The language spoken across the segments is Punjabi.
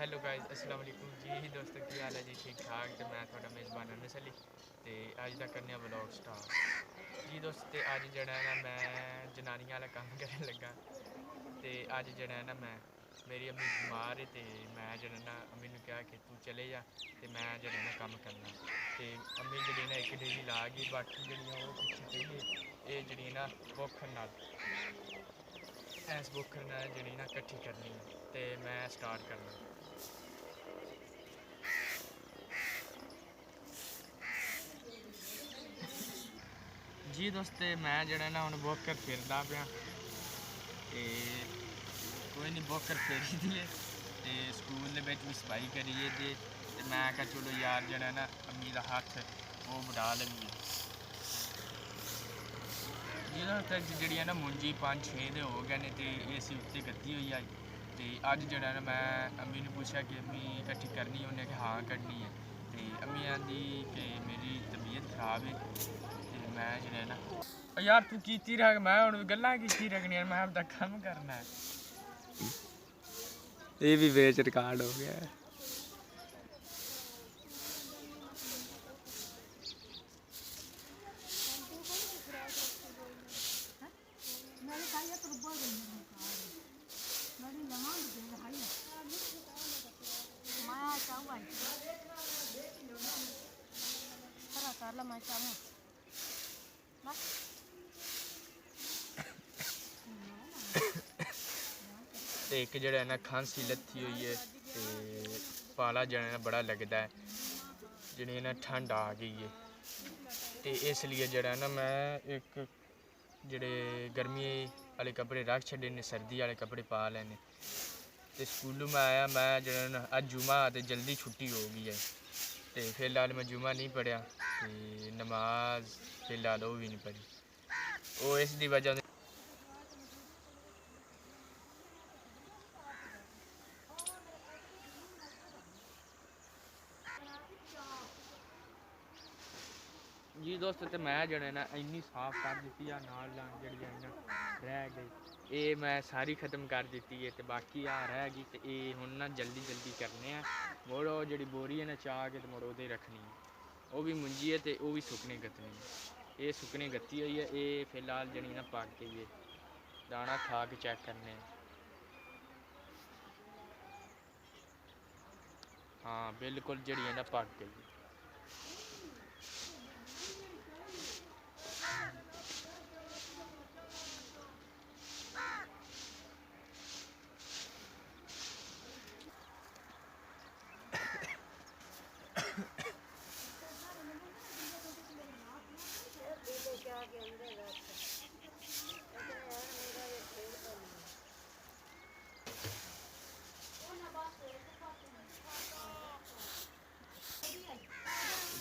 ਹੈਲੋ ਗਾਇਜ਼ ਅਸਲਾਮ ਵਾਲੇਕੁਮ ਜੀ ਦੋਸਤੋ ਕੀ ਹਾਲ ਹੈ ਜੀ ਠੀਕ ਠਾਕ ਤੇ ਮੈਂ ਤੁਹਾਡਾ ਮੇਜ਼ਬਾਨ ਅਨਸ ਅਲੀ ਤੇ ਅੱਜ ਦਾ ਕਰਨੇ ਆ ਵਲੌਗ ਸਟਾਰਟ ਜੀ ਦੋਸਤ ਤੇ ਅੱਜ ਜਿਹੜਾ ਹੈ ਨਾ ਮੈਂ ਜਨਾਨੀਆਂ ਵਾਲਾ ਕੰਮ ਕਰਨ ਲੱਗਾ ਤੇ ਅੱਜ ਜਿਹੜਾ ਹੈ ਨਾ ਮੇਰੀ ਅੰਮੀ ਬਿਮਾਰ ਹੈ ਤੇ ਮੈਂ ਜਿਹੜਾ ਨਾ ਅੰਮੀ ਨੂੰ ਕਿਹਾ ਕਿ ਤੂੰ ਚਲੇ ਜਾ ਤੇ ਮੈਂ ਜਿਹੜਾ ਨਾ ਕੰਮ ਕਰਨਾ ਤੇ ਅੰਮੀ ਜਿਹੜੀ ਨਾ ਇੱਕ ਡੇਰੀ ਲਾ ਗਈ ਬਾਕੀ ਜਿਹੜੀਆਂ ਉਹ ਪਿੱਛੇ ਪਈਏ ਇਹ ਜਿਹੜੀ ਨਾ ਬੋਖਰ ਨਾਲ ਇਸ ਬੋਖਰ ਨਾਲ ਜਿਹੜੀ ਨਾ ਇਕੱਠੀ ਕਰਨੀ ਹੈ ਤੇ ਮੈਂ ਸਟਾਰਟ ਕਰਨਾ ਜੀ ਦੋਸਤੇ ਮੈਂ ਜਿਹੜਾ ਨਾ ਹੁਣ ਬੋਕਰ ਫਿਰਦਾ ਪਿਆ ਤੇ ਕੋਈ ਨਹੀਂ ਬੋਕਰ ਫੇਰੀ ਦੀਏ ਤੇ ਸਕੂਲ ਦੇ ਵਿੱਚ ਵੀ ਸਫਾਈ ਕਰੀਏ ਤੇ ਮੈਂ ਕਿਹਾ ਚਲੋ ਯਾਰ ਜਿਹੜਾ ਨਾ ਅੰਮੀ ਦਾ ਹੱਥ ਉਹ ਵਡਾ ਲਈਏ ਜਿਹਨਾਂ ਤੱਕ ਜਿਹੜੀਆਂ ਨਾ ਮੁੰਜੀ 5-6 ਦੇ ਹੋ ਗਏ ਨੇ ਤੇ ਇਹ ਅਸੀਂ ਉੱਤੇ ਕੱਤੀ ਹੋਈ ਆਈ ਤੇ ਅੱਜ ਜਿਹੜਾ ਨਾ ਮੈਂ ਅੰਮੀ ਨੂੰ ਪੁੱਛਿਆ ਕਿ ਅੰਮੀ ਇਕੱਠੀ ਕਰਨੀ ਉਹਨੇ ਕਿ ਹਾਂ ਕੱਢਣੀ ਹੈ ਤੇ ਅੰਮੀ ਆਂਦੀ ਕਿ ਮੇਰੀ ਤਬੀਅਤ ਖਰਾਬ ਹੈ ਤੇ ਮੈਂ ਜਿਹੜਾ ਨਾ ਯਾਰ ਤੂੰ ਕੀਤੀ ਰੱਖ ਮੈਂ ਹੁਣ ਗੱਲਾਂ ਕੀਤੀ ਰੱਖਣੀਆਂ ਮੈਂ ਆਪਦਾ ਕੰਮ ਕਰਨਾ ਹੈ ਇਹ ਵੀ ਵੇਚ ਰਿਕਾਰਡ ਹੋ ਗਿਆ ਤੇ ਇੱਕ ਜਿਹੜਾ ਨਾ ਖਾਂਸੀ ਲੱਥੀ ਹੋਈ ਹੈ ਤੇ ਪਾਲਾ ਜਿਹੜਾ ਨਾ ਬੜਾ ਲੱਗਦਾ ਹੈ ਜਿਹੜੀ ਨਾ ਠੰਡ ਆ ਗਈ ਹੈ ਤੇ ਇਸ ਲਈ ਜਿਹੜਾ ਨਾ ਮੈਂ ਇੱਕ ਜਿਹੜੇ ਗਰਮੀ ਵਾਲੇ ਕੱਪੜੇ ਰੱਖ ਛੱਡੇ ਨੇ ਸਰਦੀ ਵਾਲੇ ਕੱਪੜੇ ਪਾ ਲੈਣੇ ਤੇ ਸਕੂਲੋਂ ਮੈਂ ਆਇਆ ਮੈਂ ਜਿਹੜਾ ਨਾ ਅੱਜ ਜੁਮਾ ਤੇ ਜਲਦੀ ਛੁੱਟੀ ਹੋ ਗਈ ਹੈ ਤੇ ਫਿਲਹਾਲ ਮੈਂ ਜੁਮਾ ਨਹੀਂ ਪੜ੍ਹਿਆ ਤੇ ਨਮਾਜ਼ ਫਿਲਹਾਲ ਉਹ ਵੀ ਨਹੀਂ ਪੜ੍ਹੀ ਉਹ ਇਸ ਦੀ ਵਜ੍ਹਾ ਜੀ ਦੋਸਤ ਤੇ ਮੈਂ ਜਿਹੜਾ ਨਾ ਇੰਨੀ ਸਾਫ਼ ਕਰ ਦਿੱਤੀ ਆ ਨਾਲ ਜਿਹੜੀਆਂ ਨਾ ਰਹਿ ਗਈ ਇਹ ਮੈਂ ਸਾਰੀ ਖ਼ਤਮ ਕਰ ਦਿੱਤੀ ਹੈ ਤੇ ਬਾਕੀ ਆ ਰਹਿ ਗਈ ਤੇ ਇਹ ਹੁਣ ਨਾ ਜਲਦੀ ਕਰਨੇ ਆ ਮੋੜ ਉਹ ਜਿਹੜੀ ਬੋਰੀ ਹੈ ਨਾ ਚਾਹ ਕੇ ਤੇ ਮੋੜ ਉਹਦੇ ਰੱਖਣੀ ਹੈ ਉਹ ਵੀ ਮੁੰਜੀ ਹੈ ਤੇ ਉਹ ਵੀ ਸੁੱਕਣੇ ਗੱਤਣੀ ਹੈ ਇਹ ਸੁੱਕਣੇ ਗੱਤੀ ਹੋਈ ਹੈ ਇਹ ਫਿਲਹਾਲ ਜਿਹੜੀ ਨਾ ਪੱਕ ਗਈ ਹੈ ਦਾਣਾ ਖਾ ਕੇ ਚੈੱਕ ਕਰਨੇ ਹਾਂ ਬਿਲਕੁਲ ਜਿਹੜੀ ਹੈ ਨਾ ਪੱਕ ਗਈ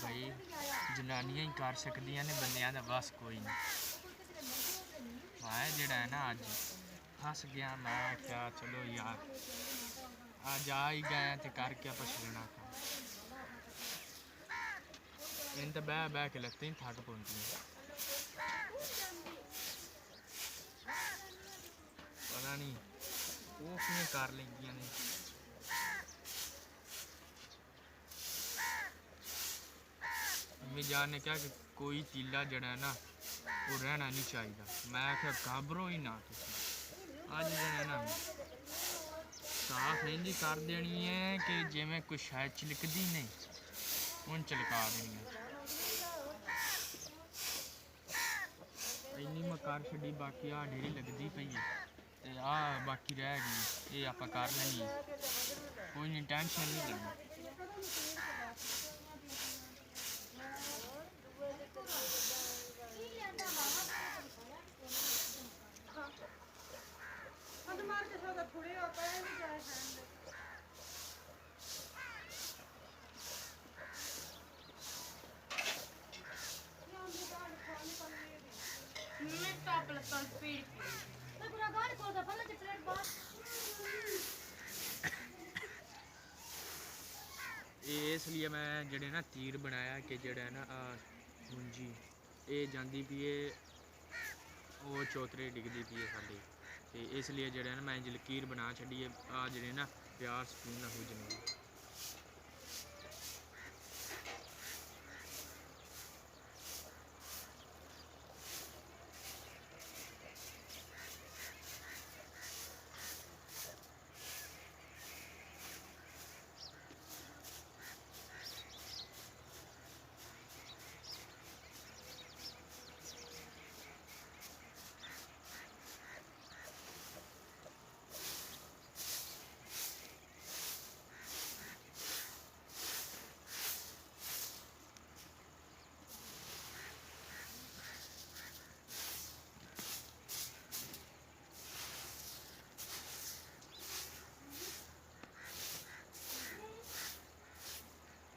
ਭਾਈ ਜਨਾਨੀਆਂ ਹੀ ਕਰ ਸਕਦੀਆਂ ਨੇ ਬੰਦਿਆਂ ਦਾ ਬਸ ਕੋਈ ਨਹੀਂ ਮੈਂ ਜਿਹੜਾ ਹੈ ਨਾ ਅੱਜ ਫਸ ਗਿਆ ਮੈਂ ਕਿਹਾ ਚਲੋ ਯਾਰ ਅੱਜ ਆ ਹੀ ਗਏ ਤੇ ਕਰਕੇ ਆਪਾਂ ਛੱਡਣਾ ਇਹਨਾਂ ਤਾਂ ਬਹਿ ਕੇ ਲੱਤਾਂ ਹੀ ਥੱਕ ਪਹੁੰਚੀਆਂ ਪਤਾ ਨਹੀਂ ਉਹ ਕਿਵੇਂ ਕਰ ਲੈਂਦੀਆਂ ਨੇ ਅੰਮੀ ਜਾਨ ਨੇ ਕਿਹਾ ਕਿ ਕੋਈ ਤੀਲਾ ਜਿਹੜਾ ਹੈ ਨਾ ਉਹ ਰਹਿਣਾ ਨਹੀਂ ਚਾਹੀਦਾ ਮੈਂ ਕਿਹਾ ਘਾਬਰੋ ਹੀ ਨਾ ਤੁਸੀਂ ਅੱਜ ਜਿਹੜਾ ਨਾ ਸਾਫ਼ ਇੰਝ ਕਰ ਦੇਣੀ ਹੈ ਕਿ ਜਿਵੇਂ ਕੋਈ ਸ਼ਾਇਦ ਚਿਲਕਦੀ ਨਹੀਂ ਹੁਣ ਚਲਕਾ ਦੇਣੀ ਹੈ ਇੰਨੀ ਮੈਂ ਕਰ ਛੱਡੀ ਬਾਕੀ ਆ ਢੇਰੀ ਲੱਗਦੀ ਪਈ ਹੈ ਤੇ ਆ ਬਾਕੀ ਰਹਿ ਗਈ ਇਹ ਆਪਾਂ ਕਰ ਲੈਣੀ ਹੈ ਕੋਈ ਨਹੀਂ ਟੈਨਸ਼ਨ ਨਹੀਂ ਲੈਣੀ ਇਸ ਲਈ ਮੈਂ ਜਿਹੜੇ ਨਾ ਤੀਰ ਬਣਾਇਆ ਕਿ ਜਿਹੜਾ ਨਾ ਮੁੰਜੀ ਇਹ ਜਾਂਦੀ ਪਈ ਹੈ ਉਹ ਚੌਤਰੇ ਡਿੱਗਦੀ ਪਈ ਹੈ ਸਾਡੀ ਤੇ ਇਸ ਲਈ ਜਿਹੜਾ ਨਾ ਮੈਂ ਲਕੀਰ ਬਣਾ ਛੱਡੀ ਹੈ ਆ ਜਿਹੜੇ ਨਾ ਪਿਆਰ ਸਕੂਨ ਨਾਲ ਹੁਜਨੇ।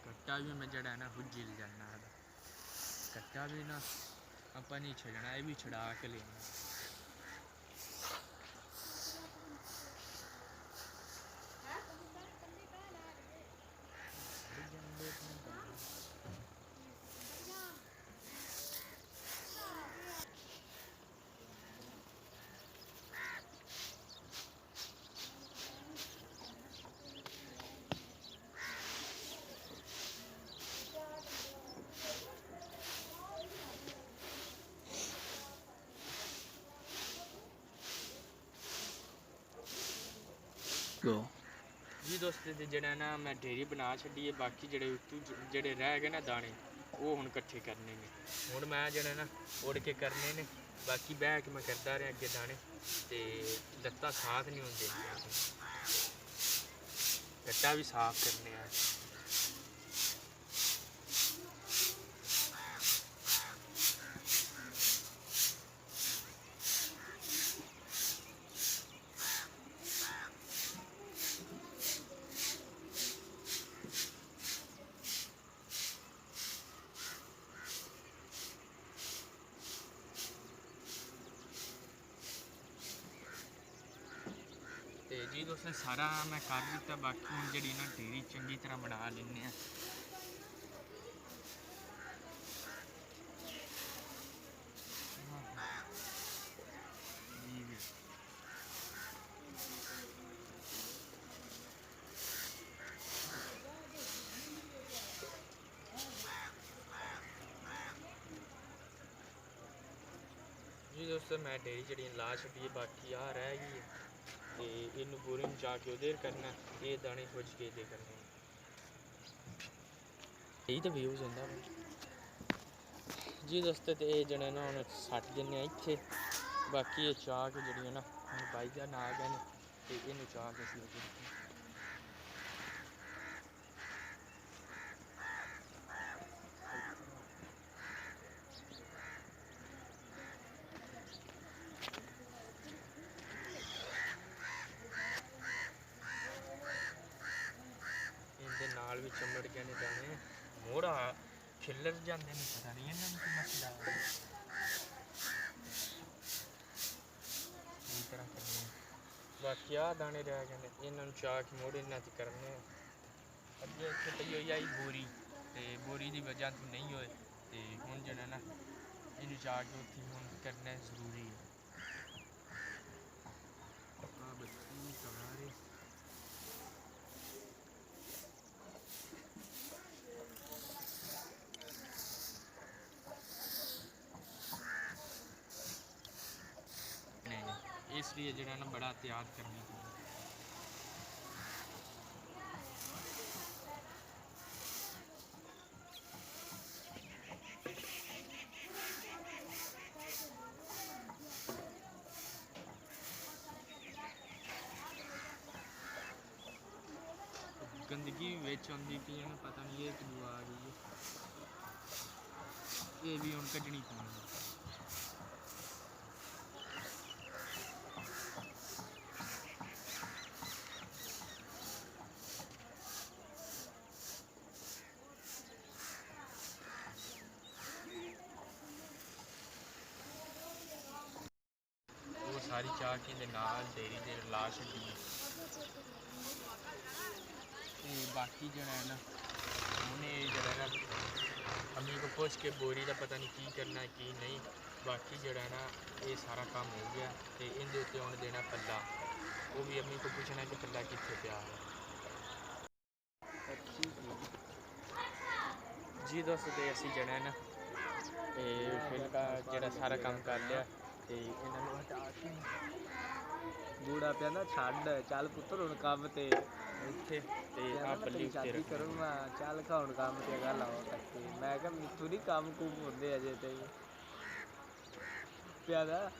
ਕੱਟਾ ਵੀ ਮੈਂ ਜਿਹੜਾ ਨਾ ਹੁੱਜੀ ਲੈ ਜਾਣਾ। ਕੱਟਾ ਵੀ ਨਾ ਆਪਾਂ ਨਹੀਂ ਛੱਡਣਾ, ਇਹ ਵੀ ਛੁਡਾ ਕੇ ਲੈਣਾ। ਗੋ ਜੀ ਦੋਸਤ ਤੇ ਜਿਹੜਾ ਨਾ ਮੈਂ ਢੇਰੀ ਬਣਾ ਛੱਡੀ ਹੈ। ਬਾਕੀ ਜਿਹੜੇ ਉੱਤੋਂ ਜਿਹੜੇ ਰਹਿ ਗਏ ਨਾ ਦਾਣੇ, ਉਹ ਹੁਣ ਇਕੱਠੇ ਕਰਨੇ ਨੇ। ਹੁਣ ਮੈਂ ਜਿਹੜਾ ਨਾ ਉੜ ਕੇ ਕਰਨੇ ਨੇ। ਬਾਕੀ ਬਹਿ ਕੇ ਮੈਂ ਕਰਦਾ ਰਿਹਾ ਅੱਗੇ ਦਾਣੇ, ਤੇ ਲੱਤਾਂ ਸਾਥ ਨਹੀਂ ਹੁੰਦੇ। ਗੱਟਾ ਵੀ ਸਾਫ਼ ਕਰਨੇ ਆ। ਤੇ ਜੀ ਦੋਸਤੋ ਸਾਰਾ ਮੈਂ ਕਰ ਦਿੱਤਾ। ਬਾਕੀ ਹੁਣ ਜਿਹੜੀ ਨਾ ਢੇਰੀ ਚੰਗੀ ਤਰ੍ਹਾਂ ਬਣਾ ਲੈਂਦੇ ਆ। ਜੀ ਦੋਸਤੋ ਮੈਂ ਢੇਰੀ ਜਿਹੜੀ ਲਾ ਛੱਡੀ ਹੈ। ਬਾਕੀ ਆ ਰਹਿ ਗਈ ਹੈ, ਤੇ ਇਹਨੂੰ ਬੋਰੀ ਨੂੰ ਜਾ ਕੇ ਉਹਦੇ ਕਰਨਾ। ਇਹ ਦਾਣੇ ਖੁੱਜ ਕੇ ਦੇ ਕਰਨੇ। ਇਹ ਤਾਂ ਵਿਊਜ਼ ਹੁੰਦਾ ਜੀ ਦੋਸਤੋ। ਤੇ ਇਹ ਜਿਹੜਾ ਨਾ ਹੁਣ ਸੱਟ ਦਿੰਦੇ ਆ ਇੱਥੇ। ਬਾਕੀ ਇਹ ਚਾਹ ਕੇ ਜਿਹੜੀਆਂ ਨਾ ਹੁਣ ਬਾਈ ਦਾ ਨਾ ਆ ਗਏ ਨੇ, ਤੇ ਇਹਨੂੰ ਚਾਹ ਕੇ ਅਸੀਂ ਇਹਦੇ ਨਾਲ ਵੀ ਚਮੜ ਗਏ ਨੇ ਦਾਣੇ। ਮੋੜਾ ਖਿੱਲਰ ਜਾਂਦੇ ਨੇ, ਪਤਾ ਨਹੀਂ ਇਹਨਾਂ ਨੂੰ ਕੀ ਮਸਲਾ ਹੈ। ਇਸ ਤਰ੍ਹਾਂ ਕਰਨੇ। ਬਾਕੀ ਆਹ ਦਾਣੇ ਰਹਿ ਗਏ ਨੇ, ਇਹਨਾਂ ਨੂੰ ਚਾਹ ਕੇ ਮੋੜ ਇਹਨਾਂ 'ਚ ਕਰਨੇ। ਅੱਗੇ ਇੱਥੇ ਪਈ ਹੋਈ ਆਈ ਬੋਰੀ, ਤੇ ਬੋਰੀ ਦੀ ਵਜ੍ਹਾ ਤੋਂ ਨਹੀਂ ਹੋਏ। ਤੇ ਹੁਣ ਜਿਹੜਾ ਨਾ ਇਹਨੂੰ ਚਾਹ ਕੇ ਉੱਥੇ ਹੁਣ ਕਰਨਾ ਜ਼ਰੂਰੀ ਹੈ। ਬੱਤੀ ਕਮਾਰੇ नहीं, इसलिए जो है ना बड़ा एहतियात करनी चाहिए। गंदगी विच आती पई है, पता नहीं ये कदू आ गई है। ये भी हुण कड्ढनी पैनी है। वो सारी चाह के नाल डेरी दे ला छड्डी। बाकी जो है ना उन्हें जो है ना अम्मी को पूछ के बोरी का पता नहीं की करना है की नहीं। बाकी जो है ना ये सारा काम हो गया, तो इनके उत्ते हुण देना पल्ला। वो भी अम्मी को पूछना कि पल्ला कित्थे पिया है। ਜੀ ਦੋਸਤ ਤੇ ਅਸੀਂ ਜਿਹੜਾ ਨਾ ਇਹ ਫਿਲਕਾ ਜਿਹੜਾ ਸਾਰਾ ਕੰਮ ਕਰ ਲਿਆ ਤੇ ਇਹਨਾਂ ਨੂੰ ਹਟਾ ਕੇ ਬੂੜਾ ਪਿਆ ਨਾ ਛੱਡ ਚੱਲ ਪੁੱਤਰ ਹੁਣ ਕੰਮ ਤੇ ਇੱਥੇ ਤੇ ਕਹਿੰਦਾ ਆ ਮੈਂ ਬੱਲੀ ਤੇਰੀ ਉੱਤੇ ਸ਼ਾਦੀ ਰੱਖ ਕਰੂੰਗਾ ਚੱਲ ਖਾਉਣ ਕੰਮ ਤੇ ਗੱਲ ਆਓ ਤੱਕੇ ਮੈਂ ਕਿਹਾ ਮਿੱਥੂ ਨਹੀਂ ਕੰਮ ਕੁਮ ਹੁੰਦੇ ਅਜੇ ਤੇ ਪਿਆਦਾ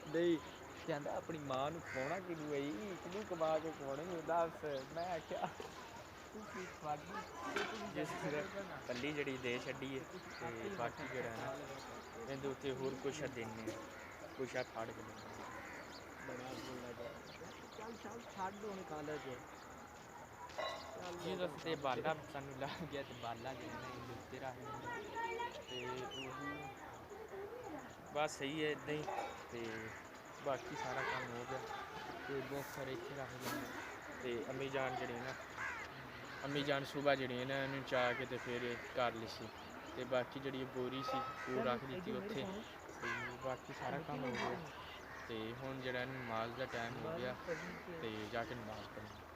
ਨਹੀਂ ਕਹਿੰਦਾ ਆਪਣੀ ਮਾਂ ਨੂੰ ਖਵਾਉਣਾ ਕਿਹਨੂੰ ਹੈ ਕਿਹਨੂੰ ਕਮਾ ਕੇ ਖਵਾਉਣੇ ਦੱਸ ਮੈਂ ਆਖਿਆ ਤੁਸੀਂ ਜਿਸ ਪੱਲੀ ਜਿਹੜੀ ਦੇ ਛੱਡੀ ਹੈ ਤੇ ਬਾਕੀ ਜਿਹੜਾ ਨਾ ਇਹਦੇ ਉੱਤੇ ਹੋਰ ਕੁਛ ਦਿੰਦੇ ਕੁਛ ਆ ਫਾੜ ਕੇ ਦਿੰਦੇ ਬੜਾ ਬੋਲਾ ਜਾ ਚੱਲ ਚੱਲ ਛੱਡ ਹੁਣ ਕਾਲਜ ਜੀ ਦੋਸਤ ਤੇ ਬਾਲਾ ਸਾਨੂੰ ਲੱਗ ਗਿਆ ਤੇ ਬਾਲਾ ਜਿਹੜਾ ਨਾ ਇਹਦੇ ਉੱਤੇ ਰੱਖ ਦਿੰਦੇ ਤੇ ਉਹੀ ਬਸ ਸਹੀ ਹੈ ਇੱਦਾਂ ਹੀ ਤੇ ਬਾਕੀ ਸਾਰਾ ਕੰਮ ਹੋ ਗਿਆ ਤੇ ਬੋਕਰ ਇੱਥੇ ਰੱਖ ਦਿੰਦੇ ਤੇ ਅੰਮੀ ਜਾਨ ਜਿਹੜੀ ਨਾ ਅੰਮੀ ਜਾਨ ਸੁਬਾਹ ਜਿਹੜੀ ਨਾ ਇਹਨੂੰ ਚਾਹ ਕੇ ਤੇ ਫਿਰ ਕਰ ਲਈ ਸੀ ਤੇ ਬਾਕੀ ਜਿਹੜੀ ਬੋਰੀ ਸੀ ਉਹ ਰੱਖ ਦਿੱਤੀ ਉੱਥੇ ਤੇ ਬਾਕੀ ਸਾਰਾ ਕੰਮ ਹੋ ਗਿਆ ਤੇ ਹੁਣ ਜਿਹੜਾ ਨਮਾਜ਼ ਦਾ ਟਾਈਮ ਹੋ ਗਿਆ ਤੇ ਜਾ ਕੇ ਨਮਾਜ਼ ਪੜ੍ਹਨੀ